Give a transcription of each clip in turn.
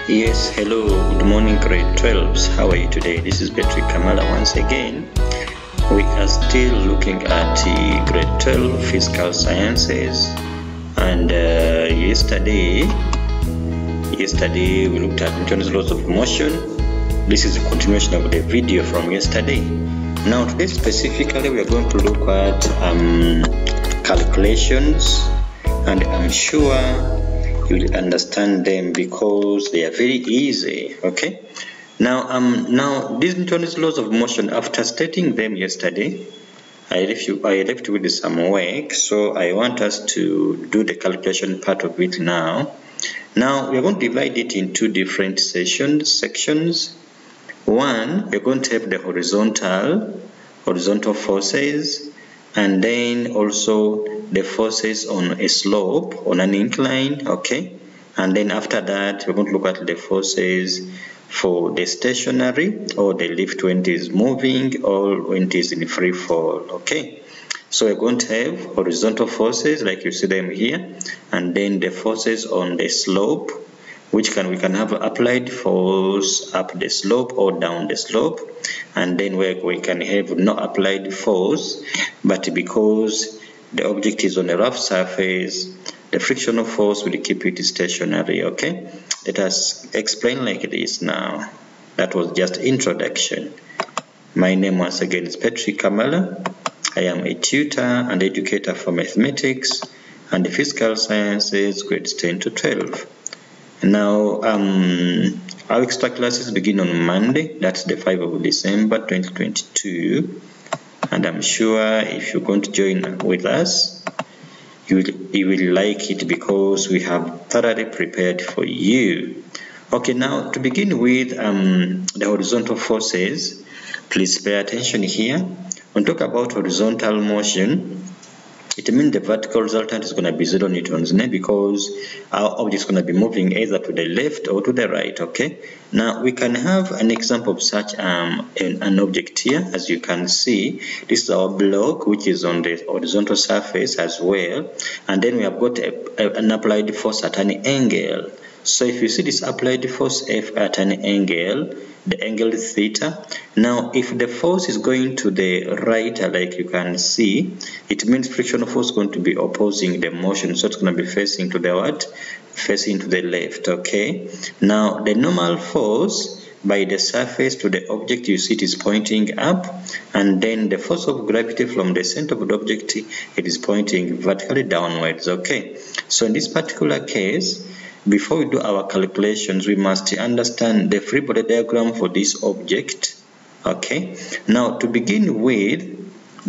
Yes, hello, good morning grade 12s. How are you today? This is Kamala once again. We are still looking at grade 12 physical sciences, and yesterday we looked at Newton's laws of motion. This is a continuation of the video from yesterday. Now today specifically we are going to look at calculations, and I'm sure you will understand them because they are very easy. Okay, now these Newton's laws of motion, after stating them yesterday, I left you with some work, so I want us to do the calculation part of it now. Now we are going to divide it in two different sections. One, we're going to have the horizontal forces, and then also the forces on a slope, on an incline, okay? And then after that, we're going to look at the forces for the stationary, or the lift when it is moving, or when it is in free fall, okay? So we're going to have horizontal forces, like you see them here, and then the forces on the slope, which we can have applied force up the slope or down the slope, and then we can have no applied force, but because the object is on a rough surface, the frictional force will keep it stationary. Okay, let us explain like this now. That was just introduction. My name once again is Kamala. I am a tutor and educator for mathematics and physical sciences grades 10 to 12. Now, our extra classes begin on Monday, that's the 5th of December 2022, and I'm sure if you're going to join with us, you will like it because we have thoroughly prepared for you. Okay, now to begin with the horizontal forces, please pay attention here. When we talk about horizontal motion, it means the vertical resultant is going to be 0 newtons, because our object is going to be moving either to the left or to the right. Okay, now we can have an example of such an object here. As you can see, this is our block, which is on the horizontal surface as well, and then we have got an applied force at an angle. So if you see this applied force F at an angle, the angle is theta. Now if the force is going to the right, like you can see, it means frictional force is going to be opposing the motion, so it's going to be facing to the what? Facing to the left. Okay, now the normal force by the surface to the object, you see it is pointing up, and then the force of gravity from the center of the object, it is pointing vertically downwards. Okay, so in this particular case, before we do our calculations, we must understand the free body diagram for this object. Okay, now to begin with,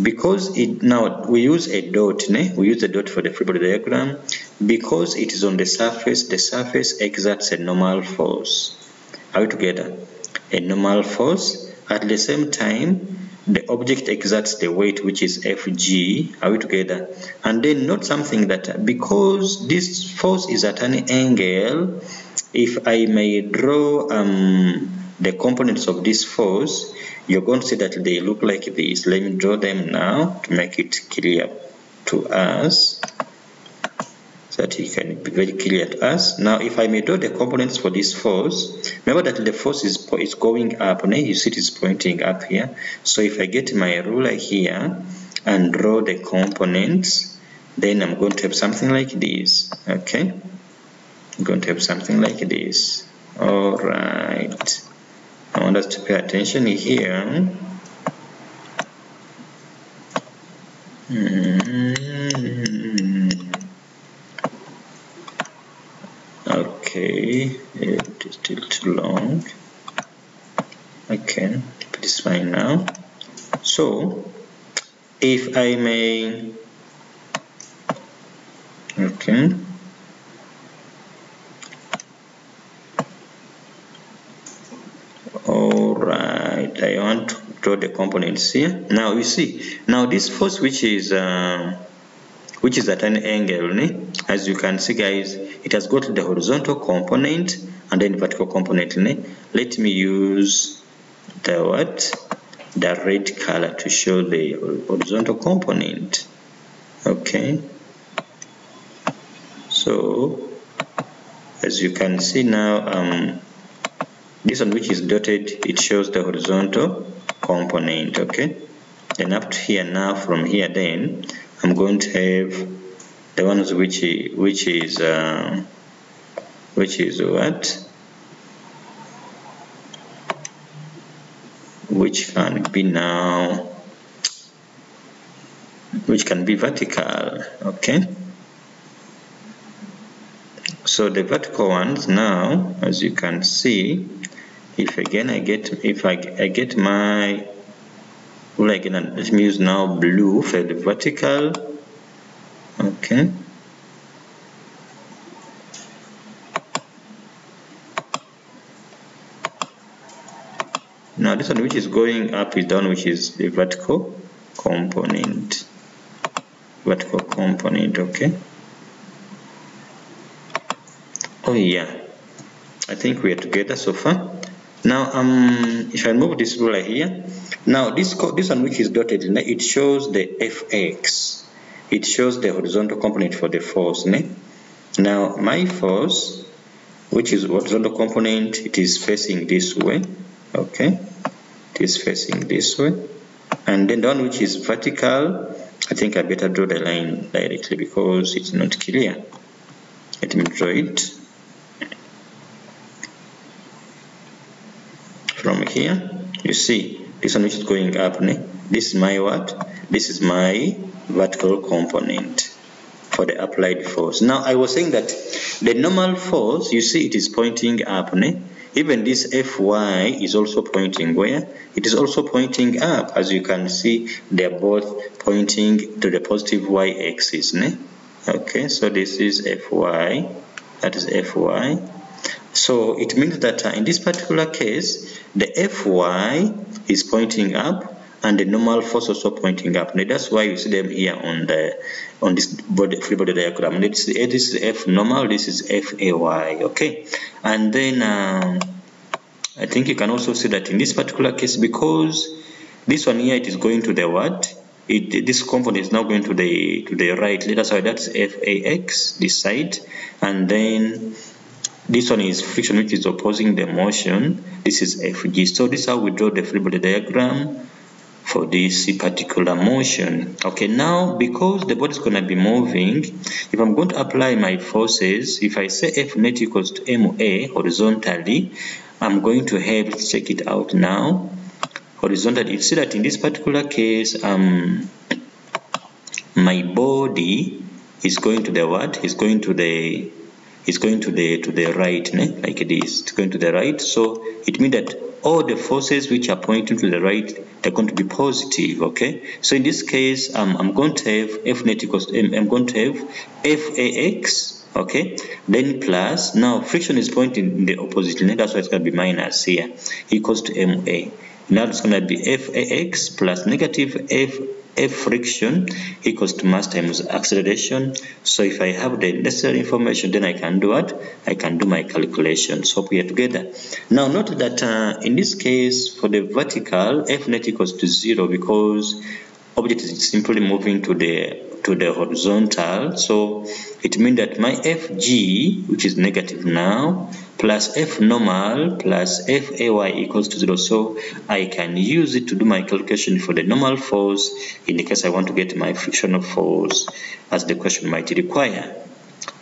because now we use a dot, we use a dot for the free body diagram, because it is on the surface exerts a normal force. Are we together? A normal force. At the same time, the object exerts the weight, which is Fg. Are we together? And then note something, that because this force is at an angle, if I may draw the components of this force, you're going to see that they look like this. Let me draw them now to make it clear to us, so that it can be very clear to us. Now, if I may draw the components for this force, remember that the force is going up. You see it is pointing up here. So if I get my ruler here and draw the components, then I'm going to have something like this. Okay, I'm going to have something like this. All right, I want us to pay attention here. Okay, it is still too long. Okay, it is fine now. So if I may, okay, all right, I want to draw the components here. Now you see, now this force which is at an angle, as you can see guys, it has got the horizontal component and then vertical component. Let me use the red color to show the horizontal component. Okay, so as you can see now, this one which is dotted, it shows the horizontal component. Okay, then up to here now, from here then I'm going to have the ones which is what, which can be now, which can be vertical. Okay, so the vertical ones now, as you can see, if again I get my, well, again let me use now blue for the vertical. Okay, now this one which is going up is down, which is the vertical component. Okay, oh yeah, I think we are together so far. Now if I move this ruler here, now this one which is dotted, it shows the fx, it shows the horizontal component for the force. Now my force, which is horizontal component, it is facing this way. Okay, it is facing this way. And then the one which is vertical, I think I better draw the line directly because it's not clear. Let me draw it from here. You see this one which is going up, this is my what? This is my vertical component for the applied force. Now I was saying that the normal force, you see it is pointing up, even this Fy is also pointing where? It is also pointing up. As you can see, they are both pointing to the positive y-axis. Okay, so this is Fy, that is Fy. So it means that in this particular case, the Fy is pointing up and the normal force also pointing up. That's why you see them here on this free body diagram. This is F normal, this is Fay. Okay, and then I think you can also see that in this particular case, because this one here, it is going to the what? This component is now going to the right. That's why that's Fax, this side, and then this one is friction, which is opposing the motion. This is Fg. So this is how we draw the free body diagram for this particular motion. Okay, now because the body is going to be moving, if I'm going to apply my forces, if I say F net equals to MA horizontally, I'm going to have, let's check it out now, horizontally. You see that in this particular case, my body is going to the what? Is going to the right, like this. It's going to the right. So it means that all the forces which are pointing to the right, they're going to be positive. Okay, so in this case, I'm going to have F net equals to M. I'm going to have Fax. Okay, then plus, now friction is pointing in the opposite, that's why it's going to be minus here, equals to MA. Now it's going to be Fax plus negative F friction equals to mass times acceleration. So if I have the necessary information, then I can do what? I can do my calculations. Hope we are together. Now note that in this case, for the vertical, F net equals to 0 because object is simply moving to the horizontal. So it means that my Fg, which is negative now, plus F normal plus Fay equals to 0. So I can use it to do my calculation for the normal force in the case I want to get my frictional force as the question might require.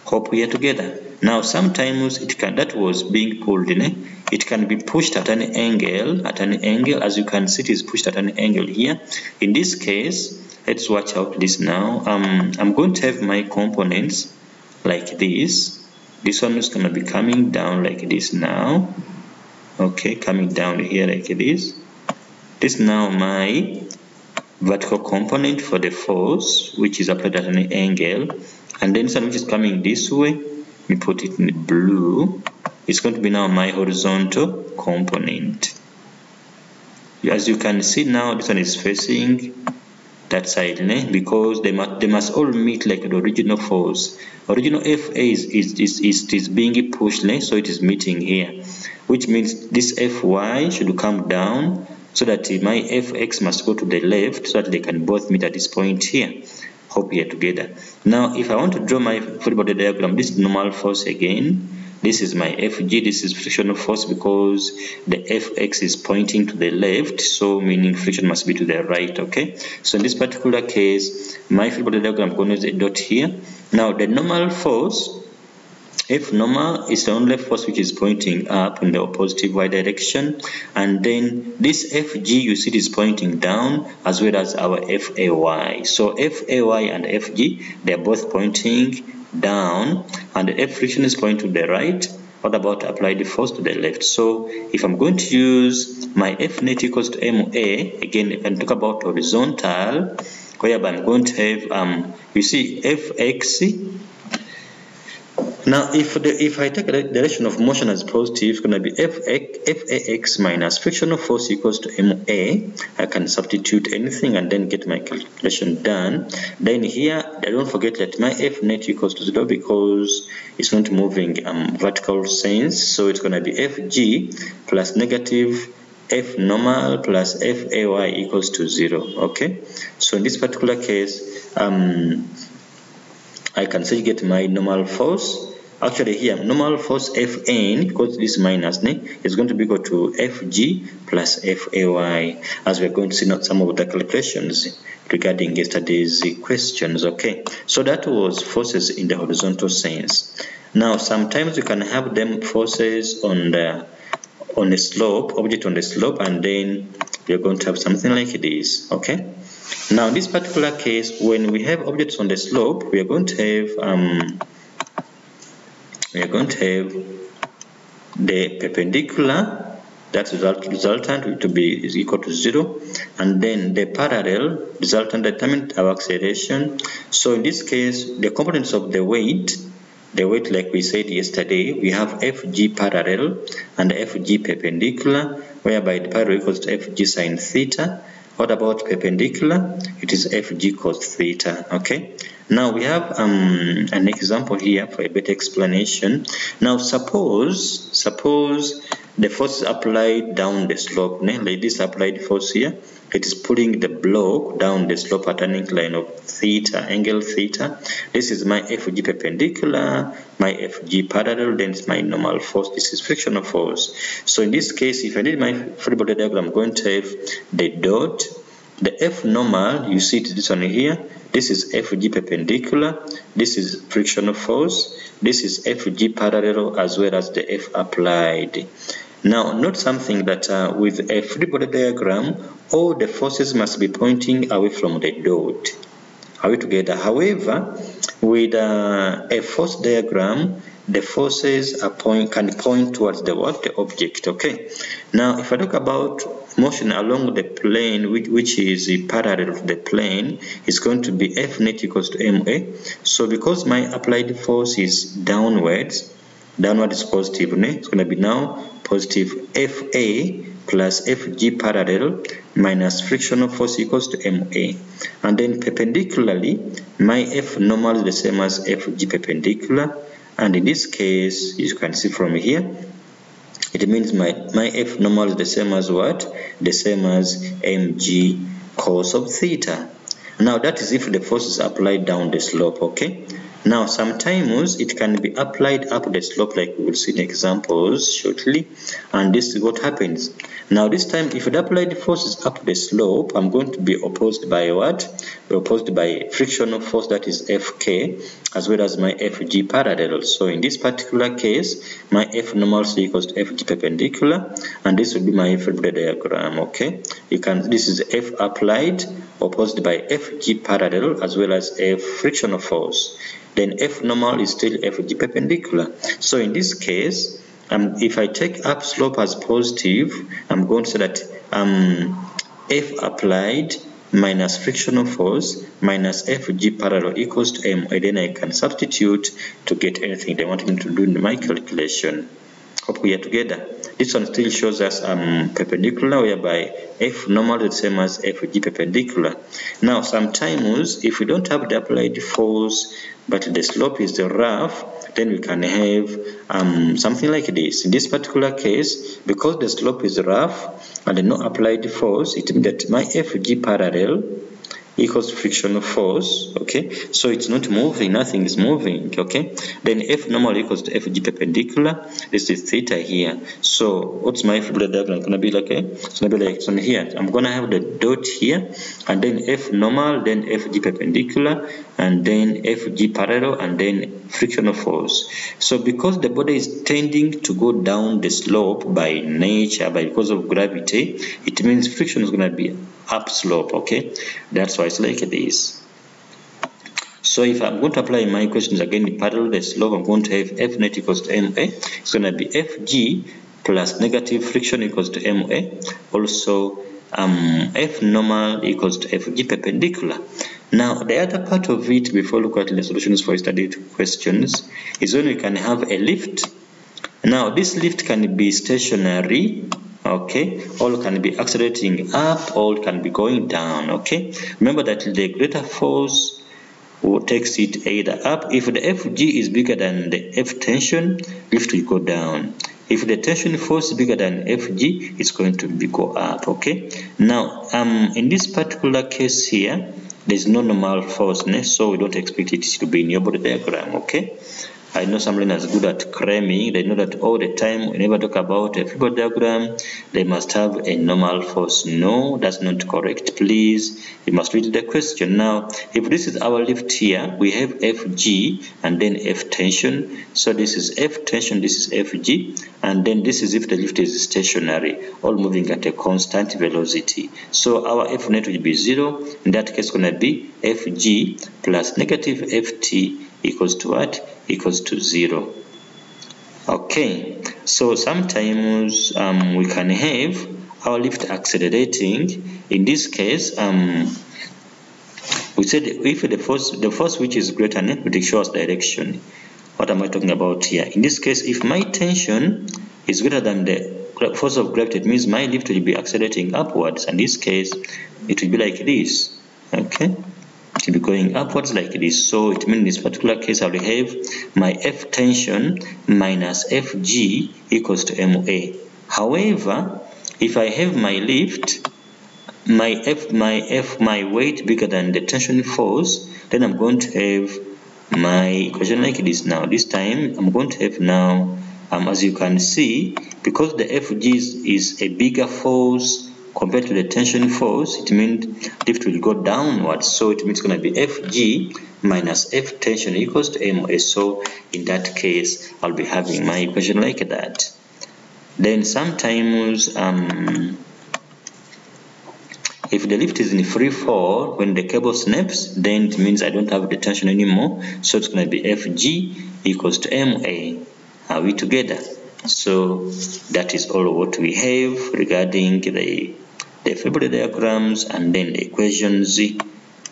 Hope we are together. Now sometimes it can, that was being pulled in, it can be pushed at an angle, as you can see it is pushed at an angle here. In this case, let's watch out this now. I'm going to have my components like this. This one is going to be coming down like this now. Okay, coming down here like this. This now my vertical component for the force, which is applied at an angle. And then this one which is coming this way, we put it in blue. It's going to be now my horizontal component. As you can see now, this one is facing that side, because they must all meet like the original force. Original Fa is being pushed, so it is meeting here, which means this Fy should come down so that my Fx must go to the left so that they can both meet at this point here. Hope we are together. Now if I want to draw my free body diagram, this is normal force again. This is my FG, this is frictional force because the Fx is pointing to the left, so meaning friction must be to the right, okay? So in this particular case, my free body diagram, I'm going to use a dot here. Now the normal force, F normal is the only force which is pointing up in the positive y direction, and then this Fg you see is pointing down as well as our Fay. So Fay and Fg, they are both pointing down, and the F friction is pointing to the right. What about apply the force to the left? So if I'm going to use my F net equals to MA, again I can talk about horizontal, whereby I'm going to have you see Fx. Now, if I take the direction of motion as positive, it's going to be Fax minus frictional force equals to MA. I can substitute anything and then get my calculation done. Then here, don't forget that my F net equals to 0 because it's not moving vertical sense. So it's going to be Fg plus negative F normal plus Fay equals to 0. Okay. So in this particular case, I can say get my normal force. Actually here, normal force Fn, because this minus is going to be equal to Fg plus Fay, as we're going to see some of the calculations regarding yesterday's questions. Okay, so that was forces in the horizontal sense. Now sometimes you can have them forces on the slope, object on the slope, and then you're going to have something like this. Okay, now in this particular case, when we have objects on the slope, we are going to have the perpendicular, that resultant to be is equal to 0, and then the parallel resultant determine our acceleration. So in this case, the components of the weight like we said yesterday, we have Fg parallel and Fg perpendicular, whereby the parallel equals to Fg sine theta. What about perpendicular? It is Fg cos theta. Okay. Now we have an example here for a better explanation. Now suppose the force is applied down the slope. Like this applied force here, it is pulling the block down the slope at an incline of theta, angle theta. This is my Fg perpendicular, my Fg parallel, then it's my normal force. This is frictional force. So in this case, if I need my free body diagram, I'm going to have the dot. The F normal, you see this one here, this is Fg perpendicular, this is frictional force, this is Fg parallel as well as the F applied. Now note something that with a free body diagram, all the forces must be pointing away from the dot. Are we together? However, with a force diagram, the forces can point towards the object. Okay. Now, if I talk about motion along the plane, which is parallel to the plane, is going to be F net equals to MA. So because my applied force is downward is positive, it's going to be now positive FA plus Fg parallel minus frictional force equals to MA. And then perpendicularly, my F normal is the same as Fg perpendicular. And in this case, you can see from here, it means my F normal is the same as what? The same as mg cos of theta. Now that is if the force is applied down the slope, okay? Now sometimes it can be applied up the slope, like we will see in examples shortly, and this is what happens. Now this time, if the applied force is up the slope, I'm going to be opposed by what? Be opposed by frictional force, that is Fk, as well as my Fg parallel. So in this particular case, my F normal equals to Fg perpendicular, and this will be my free body diagram. Okay, this is F applied opposed by Fg parallel as well as F frictional force. Then F normal is still Fg perpendicular. So in this case, if I take up slope as positive, I'm going to say that F applied minus frictional force minus Fg parallel equals to M. And then I can substitute to get anything they want me to do in my calculation. Hope we are together. This one still shows us perpendicular, whereby F normal is the same as Fg perpendicular. Now sometimes if we don't have the applied force but the slope is rough, then we can have something like this. In this particular case, because the slope is rough and no applied force, it means that my Fg parallel equals frictional force. Okay, so it's not moving, nothing is moving. Okay, then F normal equals to FG perpendicular. This is theta here. So what's my figure diagram gonna be like? It's gonna be like from here. I'm gonna have the dot here, and then F normal, then FG perpendicular, and then FG parallel, and then frictional force. So because the body is tending to go down the slope by nature, because of gravity, it means friction is gonna be up slope. Okay, that's why it's like this. So if I'm going to apply my equations again, parallel the slope, I'm going to have F net equals to MA. It's going to be FG plus negative friction equals to MA. Also, F normal equals to FG perpendicular. Now, the other part of it, before we look at the solutions for studied questions, is when we can have a lift. Now, this lift can be stationary, okay, or can be accelerating up, or can be going down. Okay, remember that the greater force takes it either up. If the FG is bigger than the F tension, lift will go down. If the tension force is bigger than FG, it's going to go up. Okay, now in this particular case here, there's no normal force, so we don't expect it to be in your body diagram. Okay, I know some learners are good at cramming. They know that all the time whenever they talk about a figure diagram, they must have a normal force. No, that's not correct. Please, you must read the question. Now, if this is our lift here, we have FG and then F tension. So this is F tension, this is FG, and then this is if the lift is stationary, all moving at a constant velocity. So our F net will be 0. In that case, it's going to be FG plus negative FT equals to what? Equals to 0. Okay, so sometimes we can have our lift accelerating. In this case, we said if the force which is greater will show us direction. What am I talking about here? In this case, if my tension is greater than the force of gravity, it means my lift will be accelerating upwards. In this case, it will be like this. Okay, it will be going upwards like this. So it means in this particular case, I will have my F tension minus Fg equals to MA. However, if I have my lift, my weight bigger than the tension force, then I'm going to have my equation like this. Now this time I'm going to have now, as you can see, because the Fg is a bigger force compared to the tension force, it means lift will go downwards. So it means it's going to be Fg minus F tension equals to MA. So in that case, I'll be having my equation like that. Then sometimes if the lift is in free fall, when the cable snaps, then it means I don't have the tension anymore. So it's going to be Fg equals to MA. Are we together? So that is all what we have regarding the Fibonacci diagrams and then the equations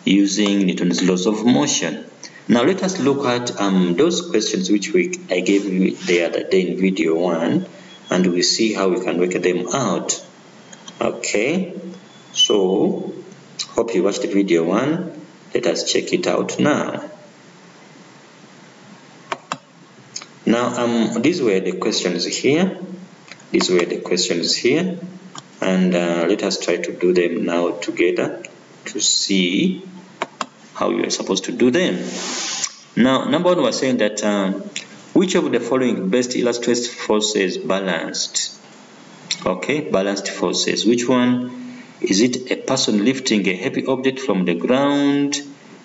using Newton's laws of motion. Now let us look at those questions which I gave you the other day in video 1, and we see how we can work them out. Okay, so hope you watched video 1. Let us check it out now. Now these were the questions here. These were the questions here, and let us try to do them now together to see how you are supposed to do them. Now, number 1 was saying that which of the following best illustrates forces balanced? Okay, balanced forces. Which one? Is it a person lifting a heavy object from the ground,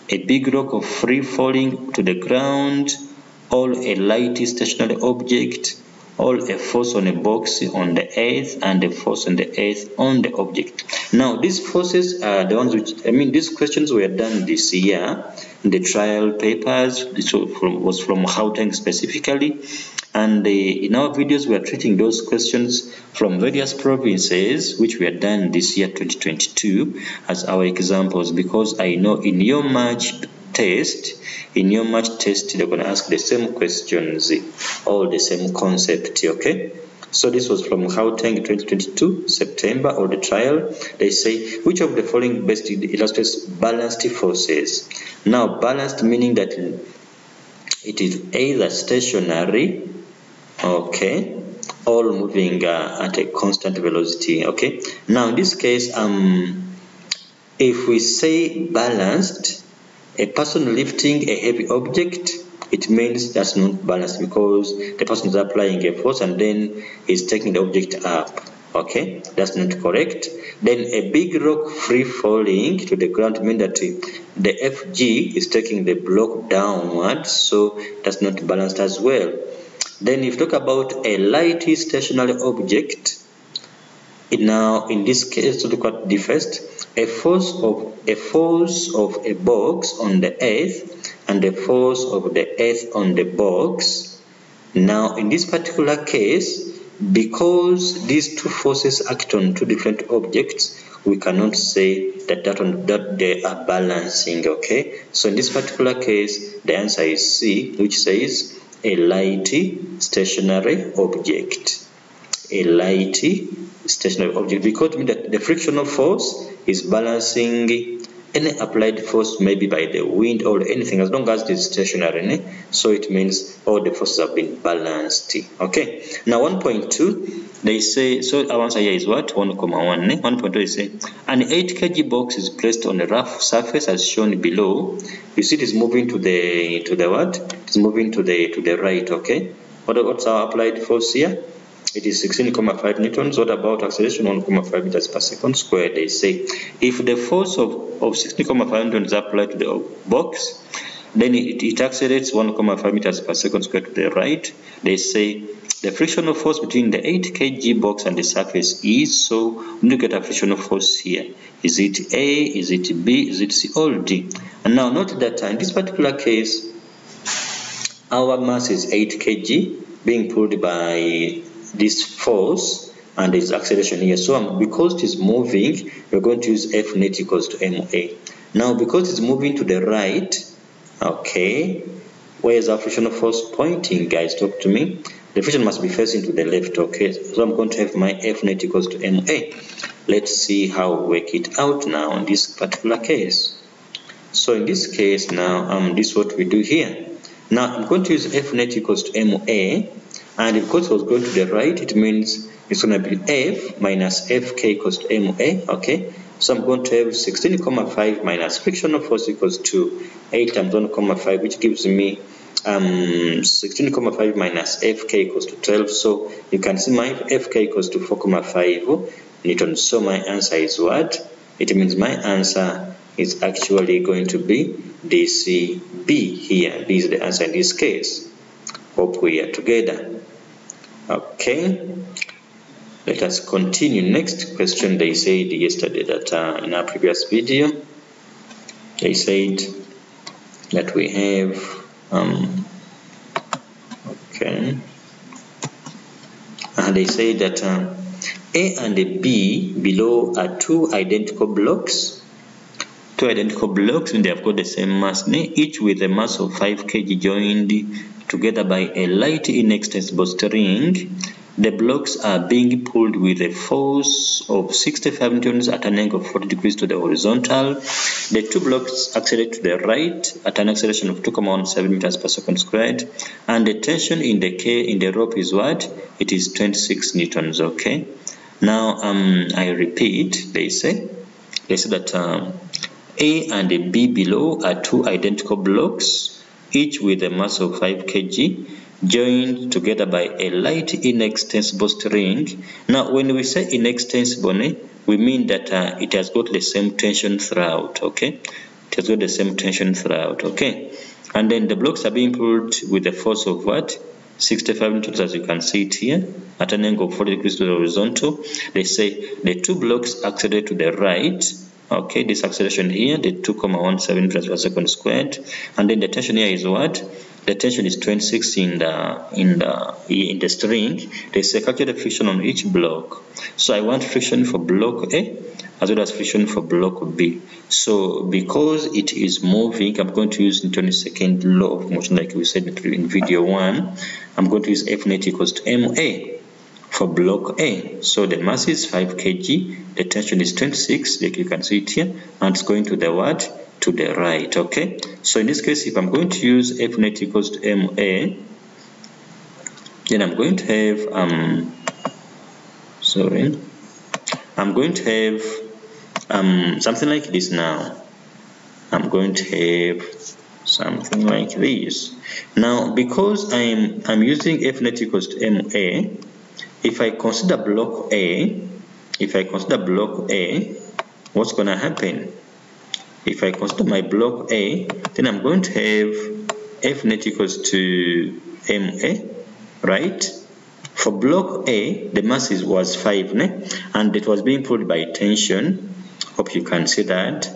a big rock of free falling to the ground, or a light stationary object, or a force on a box on the earth and a force on the earth on the object? Now these forces are the ones which, these questions were done this year in the trial papers. This was from Gauteng specifically, and in our videos we are treating those questions from various provinces which were done this year 2022 as our examples, because I know in your March test they're going to ask the same questions, all the same concept. Okay, so this was from Gauteng 2022 September, or the trial. They say which of the following best illustrates balanced forces. Now balanced meaning that it is either stationary, okay, or moving at a constant velocity. Okay, now in this case If we say balanced, a person lifting a heavy object, it means that's not balanced because the person is applying a force and then is taking the object up. Okay, that's not correct. Then a big rock free falling to the ground means that the FG is taking the block downwards, so that's not balanced as well. Then if you talk about a light stationary object, now in this case, look at the first, a force of a box on the earth and the force of the earth on the box. Now in this particular case, because these two forces act on two different objects, we cannot say that they are balancing. Okay, so in this particular case, the answer is C, which says a light stationary object. A light stationary object, because it means that the frictional force is balancing any applied force, maybe by the wind or anything, as long as it is stationary. So it means all the forces have been balanced. Okay, now 1.2, they say, so our answer here is what? 1,1. 1.2, they say an 8 kg box is placed on a rough surface as shown below. You see it is moving to the what? It's moving to the right. Okay, what's our applied force here? It is 16.5 newtons. What about acceleration? 1.5 meters per second squared. They say if the force of 16.5 newtons is applied to the box, then it accelerates 1.5 meters per second squared to the right. They say the frictional force between the 8 kg box and the surface is, so we need to get a frictional force here. Is it A, is it B, is it C, or D? And now note that in this particular case, our mass is 8 kg being pulled by this force, and there is acceleration here. So because it is moving, we're going to use F net equals to MA. Now because it's moving to the right, okay, where is our frictional force pointing, guys? Talk to me. The friction must be facing to the left. Okay, so I'm going to have my F net equals to MA. Let's see how we work it out now in this particular case. So in this case now, this is what we do here. Now I'm going to use F net equals to MA. And because it was going to the right, it means it's going to be F minus Fk equals to MA. Okay, so I'm going to have 16.5 minus frictional force equals to 8 times 1.5, which gives me 16.5 minus Fk equals to 12. So you can see my Fk equals to 4.5 newtons. So my answer is what? It means my answer is actually going to be DCB here. This is the answer in this case. Hope we are together. Okay, let us continue. Next question, they said yesterday that in our previous video, they said that we have they say that A and B below are two identical blocks, and they have got the same mass, each with a mass of 5 kg joined together by a light inextensible string. The blocks are being pulled with a force of 65 newtons at an angle of 40 degrees to the horizontal. The two blocks accelerate to the right at an acceleration of 2.17 meters per second squared, and the tension in the rope is what? It is 26 newtons. Okay, now I repeat, they say that A and B below are two identical blocks, each with a mass of 5 kg, joined together by a light inextensible string. Now when we say inextensible, we mean that it has got the same tension throughout. Okay, it has got the same tension throughout. Okay, and then the blocks are being pulled with a force of what? 65 newtons, as you can see it here, at an angle of 40 degrees to the horizontal. They say the two blocks accelerate to the right. Okay, this acceleration here, the 2.17 meters per second squared, and then the tension here is what? The tension is 26 in the string. They say calculate the friction on each block. So I want friction for block A as well as friction for block B. So because it is moving, I'm going to use Newton's second law of motion, like we said in video 1. I'm going to use F net equals to MA for block A. So the mass is 5 kg, the tension is 26, like you can see it here, and it's going to the what? To the right. Okay, so in this case, if I'm going to use F net equals to MA, then I'm going to have something like this. Now I'm going to have something like this. Now because I'm using F net equals to MA, if I consider block A, what's going to happen? If I consider my block A, then I'm going to have F net equals to MA, right? For block A, the mass was 5, and it was being pulled by tension. Hope you can see that.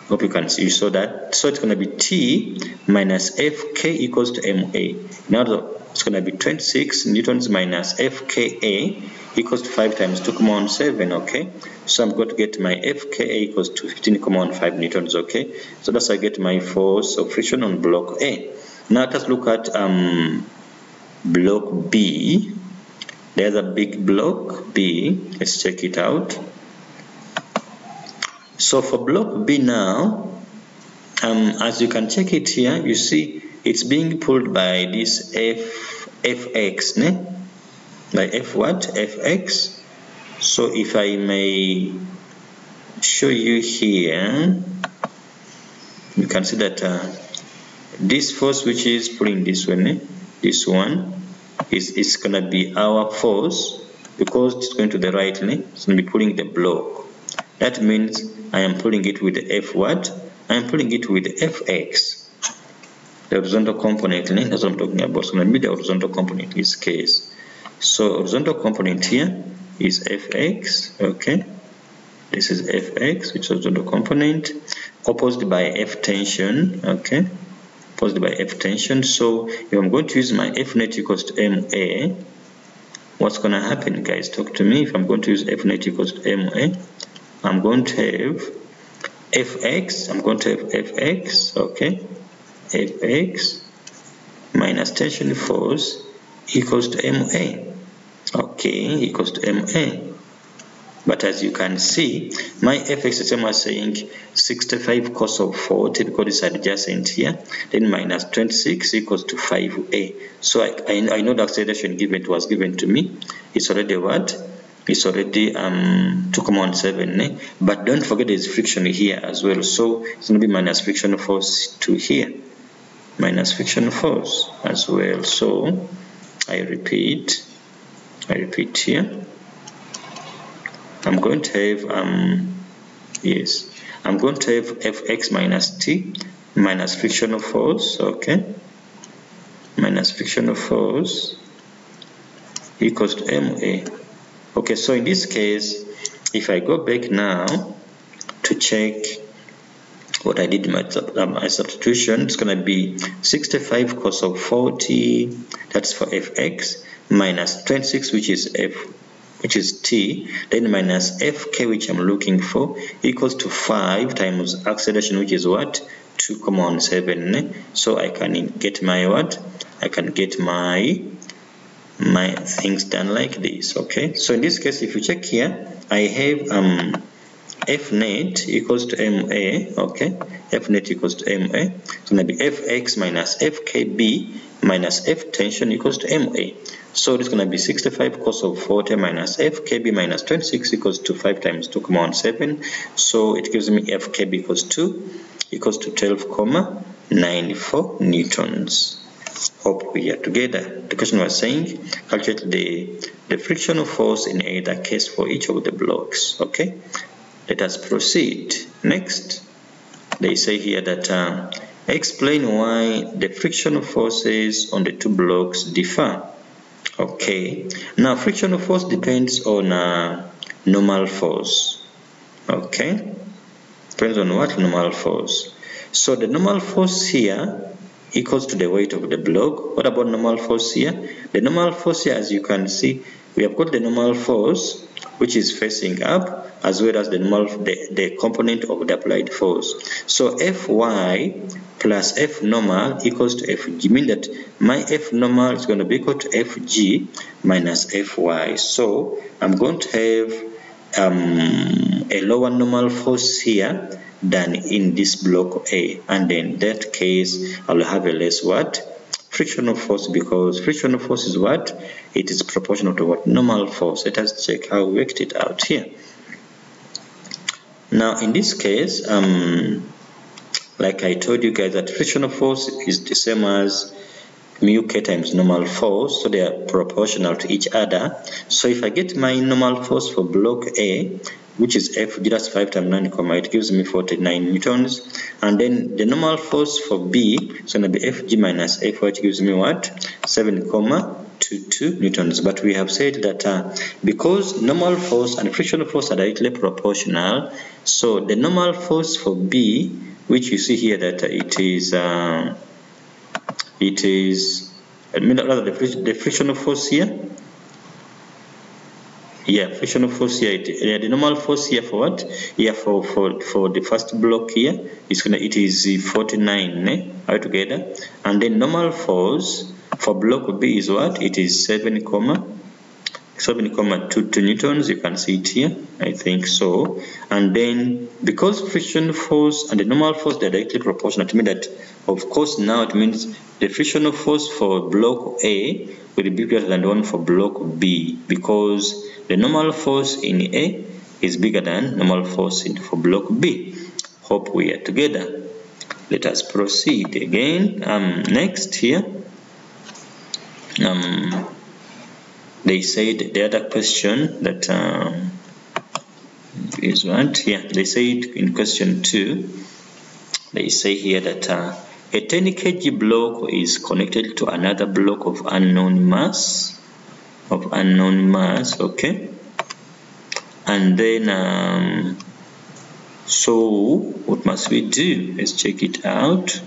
You saw that. So it's going to be T minus Fk equals to MA. Now it's going to be 26 newtons minus Fka equals to 5 times 2,7, okay? So I'm going to get my Fka equals to 15,5 newtons, okay? So that's how I get my force of friction on block A. Now let's look at block B. There's a big block B. Let's check it out. So for block B now, as you can check it here, you see it's being pulled by this Fx, by F what? Fx. So if I may show you here, you can see that this force which is pulling this one, this one is going to be our force, because it's going to the right, it's going to be pulling the block. That means I am pulling it with F what? I am pulling it with Fx. The horizontal component, that's what I'm talking about. So I'm going to be the horizontal component in this case. So horizontal component here is Fx, okay? This is Fx, which is horizontal component, opposed by F tension, okay? Opposed by F tension. So if I'm going to use my F net equals to MA, what's going to happen, guys? Talk to me. If I'm going to use F net equals to MA, I'm going to have Fx, okay, Fx minus tension force equals to MA, okay, equals to MA. But as you can see, my Fx is same as saying 65 cos of 40, because it's adjacent here, then minus 26 equals to 5A. So I know the acceleration was given to me. It's already what? It's already 2,7, but don't forget there's friction here as well, so it's going to be minus friction force to here, minus friction force as well. So I repeat here, I'm going to have I'm going to have Fx minus T minus friction force, okay, minus friction force equals to MA. Okay, so in this case, if I go back now to check what I did in my substitution, it's going to be 65 cos of 40, that's for Fx, minus 26, which is T, then minus Fk, which I'm looking for, equals to 5 times acceleration, which is what? 2,7. So I can get my what? I can get my things done like this, okay? So in this case, if you check here, I have F net equals to MA, okay? F net equals to MA. It's going to be Fx minus Fkb minus F tension equals to MA. So it's going to be 65 cos of 40 minus Fkb minus 26 equals to 5 times 2,7. So it gives me Fkb equals to 12,94 newtons. Hope we are together. The question was saying calculate the frictional force in either case for each of the blocks. Okay, let us proceed. Next, they say here that explain why the frictional forces on the two blocks differ. Okay, now frictional force depends on normal force. Okay, depends on what? Normal force. So the normal force here equals to the weight of the block. What about normal force here? The normal force here, as you can see, we have got the normal force which is facing up, as well as the component of the applied force. So Fy plus F normal equals to Fg, mean that my F normal is going to be equal to Fg minus Fy. So I'm going to have a lower normal force here than in this block A, and in that case I'll have a less what? Frictional force, because frictional force is what? It is proportional to what? Normal force. Let us check how we worked it out here. Now in this case, like I told you guys, that frictional force is the same as mu k times normal force, so they are proportional to each other. So if I get my normal force for block A, which is Fg, that's 5 times 9, it gives me 49 newtons. And then the normal force for B is going to be Fg minus F, which gives me what? 7,22 newtons. But we have said that because normal force and frictional force are directly proportional, so the normal force for B, which you see here that it is rather the frictional force here. Yeah, frictional force here. The normal force here for what? Here for the first block here it is 49 all together, and then normal force for block B is what? It is 7,22 newtons. You can see it here, I think so. And then because friction force and the normal force, they're directly proportional, to mean that of course now it means the frictional force for block A will be bigger than the one for block B, because the normal force in A is bigger than normal force for block B. Hope we are together. Let us proceed again. Next here, they said the other question that is what? Yeah, they said in question 2, they say here that a 10 kg block is connected to another block of unknown mass. Okay, and then so what must we do? Let's check it out.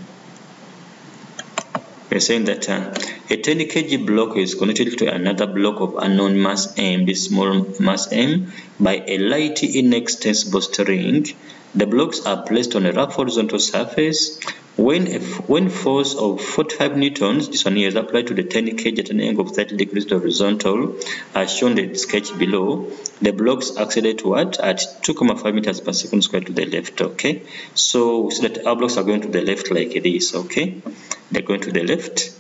We're saying that a 10 kg block is connected to another block of unknown mass m, this small mass m, by a light inextensible string. The blocks are placed on a rough horizontal surface. When force of 45 newtons, this one here, is applied to the 10 kg at an angle of 30 degrees to the horizontal, as shown in the sketch below, the blocks accelerate what? At 2,5 meters per second squared to the left. Okay, so we see that our blocks are going to the left like this. Okay, they're going to the left,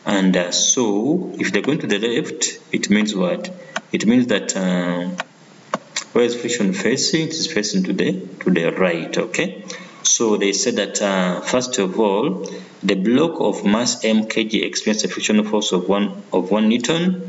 and so if they're going to the left, it means what? It means that where is friction facing? It is facing to the right. Okay, so they said that first of all, the block of mass m kg experiences a frictional force of 1 newton.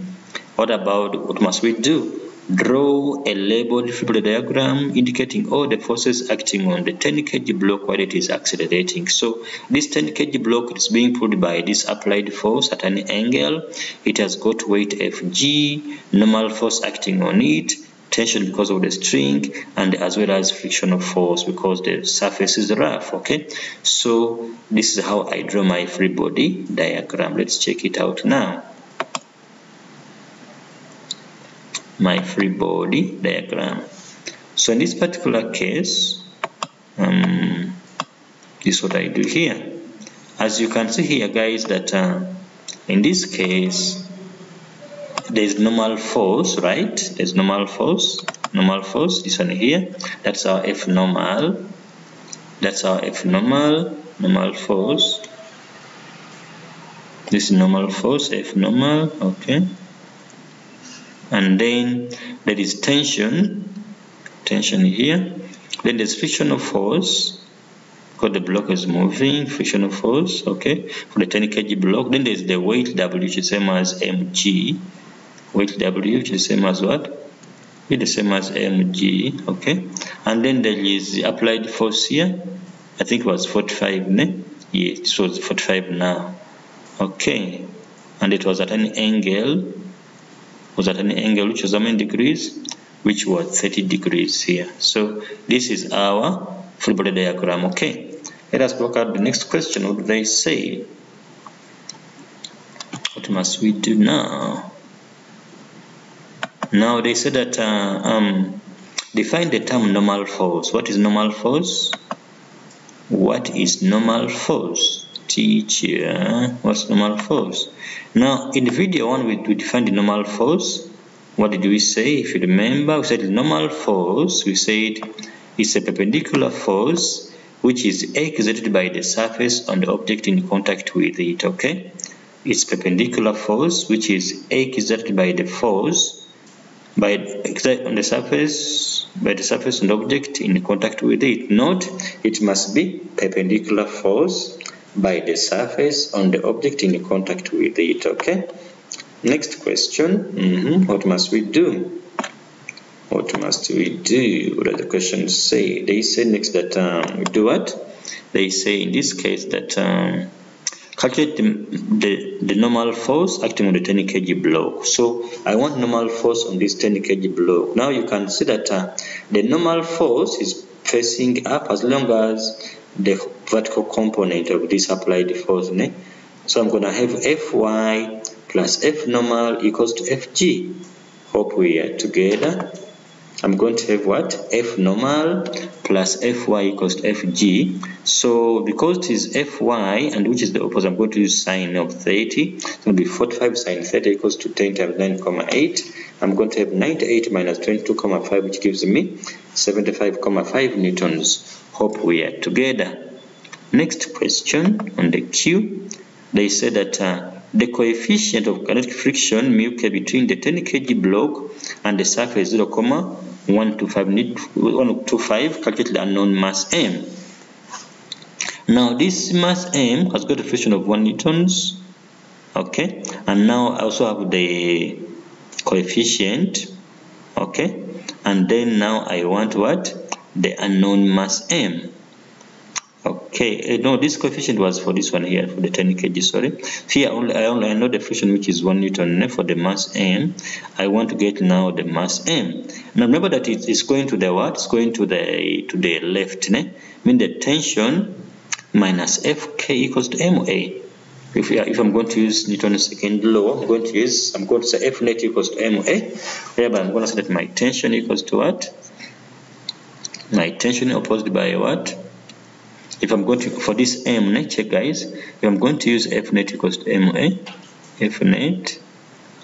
What must we do? Draw a labeled free body diagram indicating all the forces acting on the 10 kg block while it is accelerating. So this 10 kg block is being pulled by this applied force at an angle. It has got weight Fg, normal force acting on it, tension because of the string, and as well as frictional force because the surface is rough. Okay, so this is how I draw my free body diagram. Let's check it out now. My free body diagram. So in this particular case, this is what I do here. As you can see here, guys, that in this case there's normal force, right? There's normal force, this one here, that's our F normal, normal force, this is normal force, F normal. Okay, and then there is tension here, then there's frictional force because the block is moving, frictional force, okay, for the 10 kg block. Then there's the weight W, which is same as mg, weight W, which is same as what? It's the same as mg. Okay, and then there is the applied force here. I think it was 45, ne? Yeah, it was 45 now. Okay, and it was at an angle, which was how many degrees? Which was 30 degrees here. So this is our free body diagram. Okay, let us look at the next question. What do they say? What must we do now? Now they say that define the term normal force. What is normal force? What is normal force? Teacher, what's normal force? Now in the video 1 we defined the normal force. What did we say? If you remember, we said normal force, we said it's a perpendicular force which is exerted by the surface on the object in contact with it. Okay, it's perpendicular force which is exerted by the by on the surface, by the surface and object in contact with it. Note, it must be perpendicular force by the surface on the object in contact with it. Okay. Next question. What must we do? What must we do? What does the question say? They say next that we do what? They say in this case that calculate the normal force acting on the 10 kg block. So I want normal force on this 10 kg block. Now you can see that the normal force is facing up as long as the vertical component of this applied force. So I'm going to have Fy plus F normal equals to Fg. Hope we are together. I'm going to have what? F normal plus Fy equals to Fg. So because it is Fy and which is the opposite, I'm going to use sine of 30. It's going to be 45 sine 30 equals to 10 times 9,8. I'm going to have 98 minus 22,5, which gives me 75,5 newtons. Hope we are together. Next question on the Q. They say that the coefficient of kinetic friction mu k between the 10 kg block and the surface 0,125. Calculate the unknown mass m. Now this mass m has got a friction of 1 newtons. Okay, and now I also have the coefficient. Okay, and then now I want what? The unknown mass m. Okay, no, this coefficient was for this one here, for the 10 kg, sorry. Here I know the friction, which is 1 newton for the mass m. I want to get now the mass m. Now remember that it's going to the what? It's going to the left, mean the tension minus Fk equals to ma. If I'm going to use Newton's second law, I'm going to say F net equals to ma. Thereby I'm going to say that my tension equals to what? My tension opposed by what? If I'm going to, for this m, check guys, if I'm going to use F net equals to ma, F net,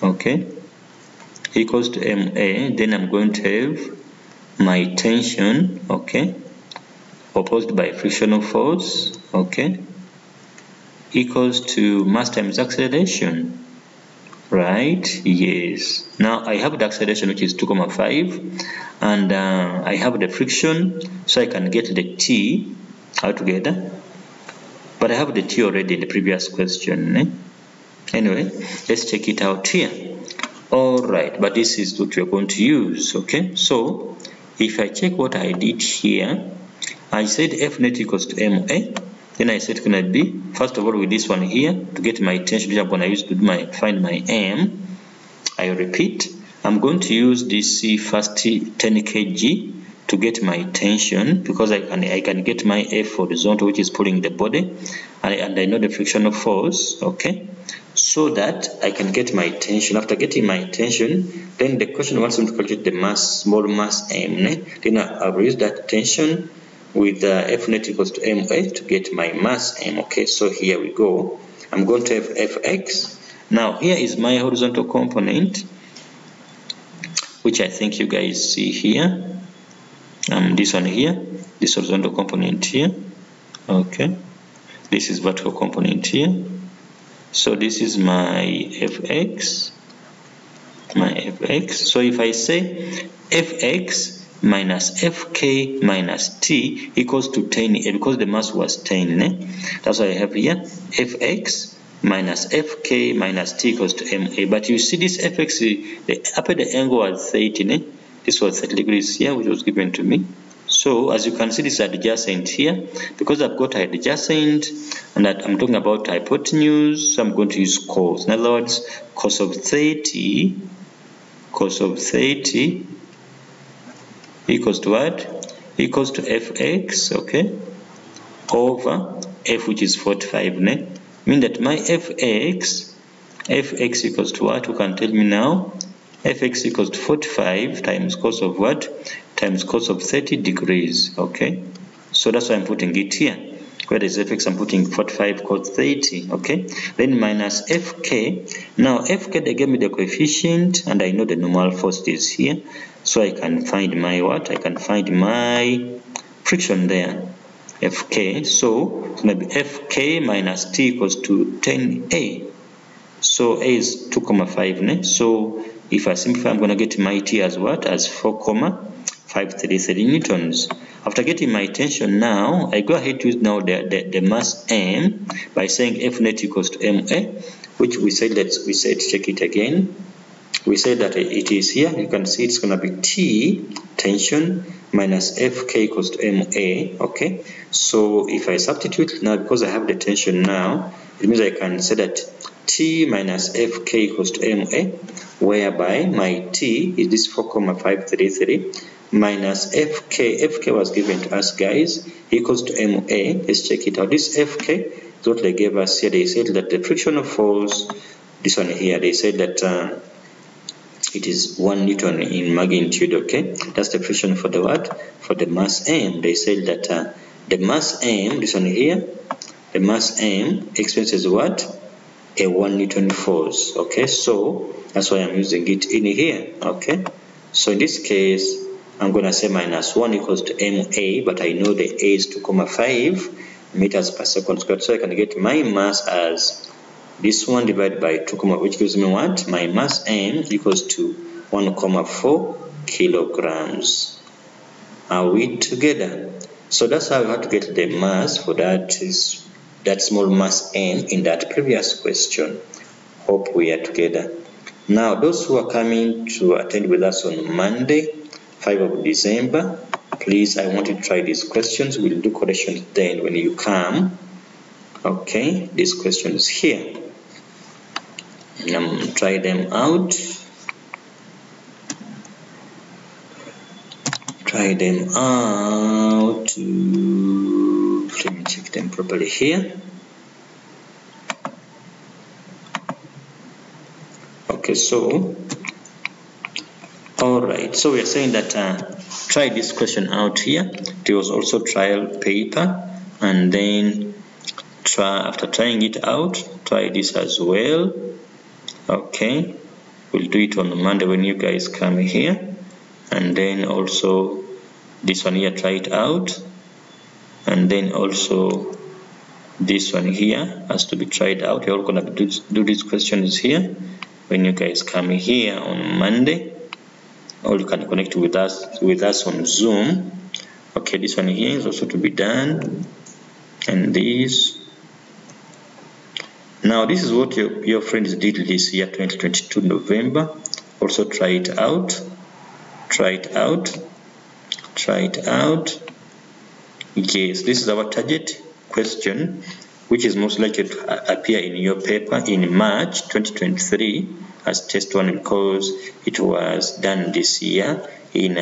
okay, equals to ma, then I'm going to have my tension, okay, opposed by frictional force, okay, equals to mass times acceleration, right? Yes. Now I have the acceleration, which is 2,5, and I have the friction, so I can get the T altogether, but I have the T already in the previous question. Anyway, let's check it out here. Alright, but this is what we're going to use. Okay, so if I check what I did here, I said F net equals to ma. Then I said it's gonna be, first of all, with this one here, to get my tension, which I'm gonna use to find my m. I repeat, I'm going to use this first 10 kg to get my tension, because I can get my F horizontal, which is pulling the body, and I know the frictional force, okay, so that I can get my tension. After getting my tension, then the question wants me to calculate the mass, small mass m. Then I will use that tension with F net equals to ma to get my mass m. Okay, so here we go. I'm going to have Fx. Now here is my horizontal component, which I think you guys see here. This one here, this horizontal component here, okay, this is vertical component here. So this is my Fx, so if I say Fx minus Fk minus T equals to 10, because the mass was 10, that's why I have here Fx minus Fk minus T equals to ma. But you see this Fx, the angle was 30, this was 30 degrees here, which was given to me. So as you can see, this is adjacent here. Because I've got adjacent and that I'm talking about hypotenuse, so I'm going to use cos. In other words, cos of 30 equals to what? Equals to Fx, okay, over F, which is 45, mean that my Fx equals to what? Who can tell me now? Fx equals to 45 times cos of what? Times cos of 30 degrees, okay? So that's why I'm putting it here. Where is Fx? I'm putting 45 cos 30, okay? Then minus Fk. Now Fk, they gave me the coefficient, and I know the normal force is here. So I can find my what? I can find my friction there, Fk. So it's going to be Fk minus T equals to 10a. So a is 2,5, so If I simplify, I'm going to get my T as what? As 4,533 newtons. After getting my tension now, I go ahead to use now the mass M by saying F net equals to MA, which we said, check it again. We said that it is here. You can see it's going to be T tension minus Fk equals to MA. Okay, so if I substitute now, because I have the tension now, it means I can say that T minus Fk equals to MA, whereby my T is this 4,533 minus Fk was given to us, guys, equals to MA. Let's check it out. This Fk is what they gave us here. They said that the frictional force, this one here, they said that it is 1 Newton in magnitude. Okay, that's the friction for the what? For the mass M. They said that the mass M, this one here, the mass M experiences what? A 1 Newton force. Okay, so that's why I'm using it in here. Okay, so in this case, I'm going to say minus 1 equals to MA, but I know the A is 2,5 meters per second squared, so I can get my mass as this one divided by 2, which gives me what? My mass M equals to 1,4 kilograms. Are we together? So that's how we have to get the mass for that small mass M in that previous question. Hope we are together. Now, those who are coming to attend with us on Monday, 5 of December, please, I want you to try these questions. We'll do corrections then when you come. Okay, these questions here. Try them out. Try them out. Let me check them properly here. Okay, so all right, so we are saying that try this question out here. There was also trial paper, and then after trying it out, try this as well. Okay, we'll do it on Monday when you guys come here, and then also this one here, try it out, and then also this one here has to be tried out. You're all gonna do these questions here when you guys come here on Monday, or you can connect with us on Zoom. Okay, this one here is also to be done, and this. Now this is what your friends did this year, 2022 November. Also try it out. Try it out. Try it out. Yes, this is our target question, which is most likely to appear in your paper in March 2023 as test 1, because it was done this year in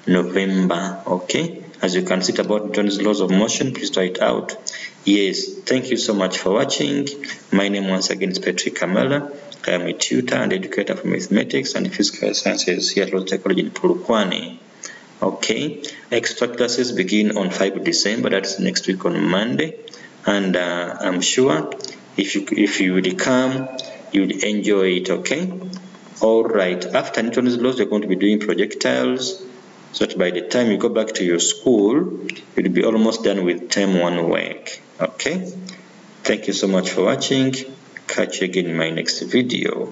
November. Okay, as you can see about Newton's laws of motion, please try it out. Yes, thank you so much for watching. My name once again is Kamala. I am a tutor and educator for mathematics and physical sciences here at Lotte College in Polokwane. Okay, extra classes begin on 5 December, that's next week on Monday, and I'm sure if you will come, you'll enjoy it. Okay, all right, after Newton's laws, you're going to be doing projectiles, so that by the time you go back to your school, you'll be almost done with term 1 work. Okay, thank you so much for watching. Catch you again in my next video.